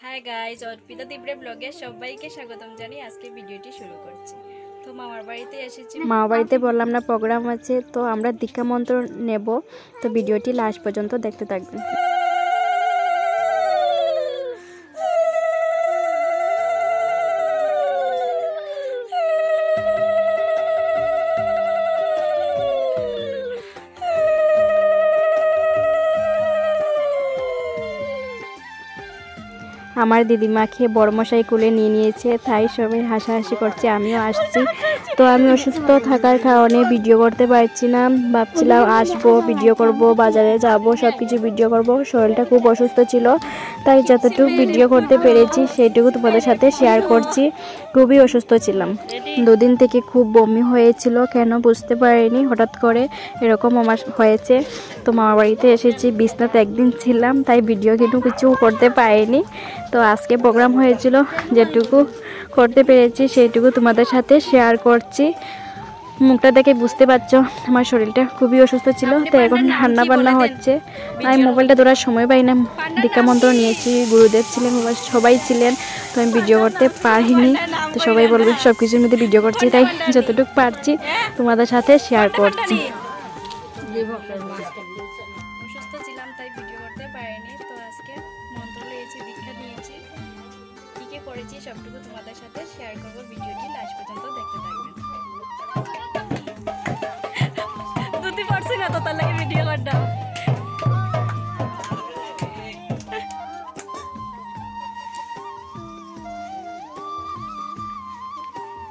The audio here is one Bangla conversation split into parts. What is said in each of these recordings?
হাই গাইজ, অর্পিতা তিব্রে ব্লগে সবাইকে স্বাগতম জানিয়ে আজকে ভিডিওটি শুরু করছি। তো মামার বাড়িতে এসেছি। মামার বাড়িতে বললাম না প্রোগ্রাম আছে, তো আমরা দীক্ষা মন্ত্র নেব। তো ভিডিওটি লাস্ট পর্যন্ত দেখতে থাকবেন। আমার দিদিমাকে বড়মশাই কোলে নিয়ে নিয়েছে, তাই সবাই হাসাহাসি করছে, আমিও আসছি। তো আমি অসুস্থ থাকার কারণে ভিডিও করতে পারছি না। ভাবছিলাম আসবো, ভিডিও করব, বাজারে যাব, সব কিছু ভিডিও করব। শরীরটা খুব অসুস্থ ছিল, তাই যতটুকু ভিডিও করতে পেরেছি সেইটুকু তোমাদের সাথে শেয়ার করছি। খুবই অসুস্থ ছিলাম, দুদিন থেকে খুব বমি হয়েছিল, কেন বুঝতে পারিনি, হঠাৎ করে এরকম আমার হয়েছে। তো মামার বাড়িতে এসেছি, বিছনাতে একদিন ছিলাম, তাই ভিডিও কিন্তু কিছু করতে পারিনি। তো আজকে প্রোগ্রাম হয়েছিল, যেটুকু করতে পেরেছি সেইটুকু তোমাদের সাথে শেয়ার করছি। মুখটা দেখে বুঝতে পারছো আমার শরীরটা খুবই অসুস্থ ছিল। তো এখন রান্না বান্না হচ্ছে, আমি মোবাইলটা ধরার সময় পাই না। দীক্ষা মন্ত্র নিয়েছি, গুরুদেব ছিলেন, সবাই ছিলেন, তো আমি ভিডিও করতে পারিনি। তো সবাই বলবে সব কিছুর মধ্যে ভিডিও করছি, তাই যতটুকু পারছি তোমাদের সাথে শেয়ার করছি। অসুস্থ ছিলাম, তাই ভিডিও করতে পারিনি। তো আজকে মন্ত্র নিয়েছি, দীক্ষা নিয়েছি, কী কী করেছি সবটুকু তোমাদের সাথে শেয়ার করবো। ভিডিওটি লাস্ট পর্যন্ত দেখতে থাকবেন। দুটি পারছি না তো, তার লাগে ভিডিও করতাম।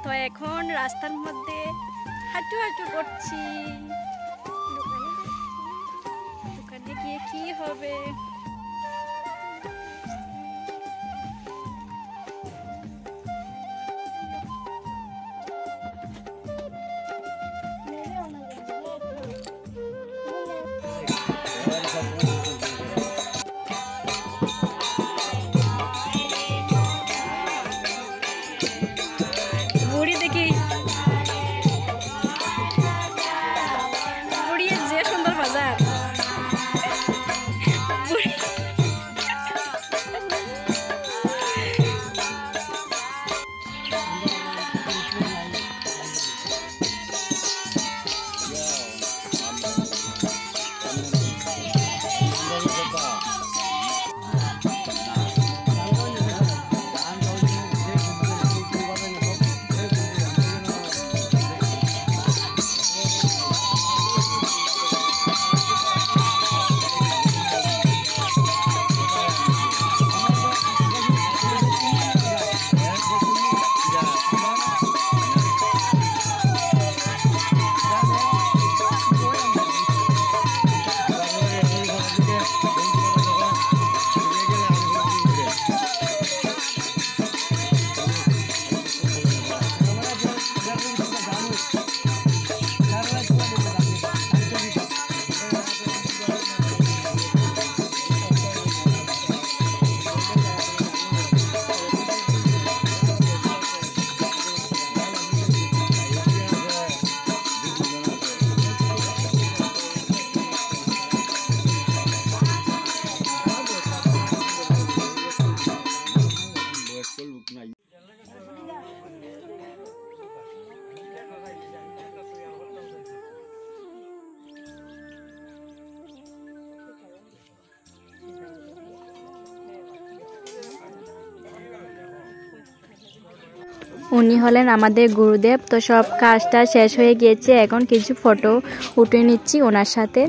তো এখন রাস্তার মধ্যে হাঁটু হাঁটু করছি, দোকানে গিয়ে কি হবে। বুড়ি দেখি, বুড়ি যে সুন্দর বাজার। উনি হলেন আমাদের গুরুদেব। তো সব কাজটা শেষ হয়ে গিয়েছে, এখন কিছু ফটো উঠে নিচ্ছি ওনার সাথে।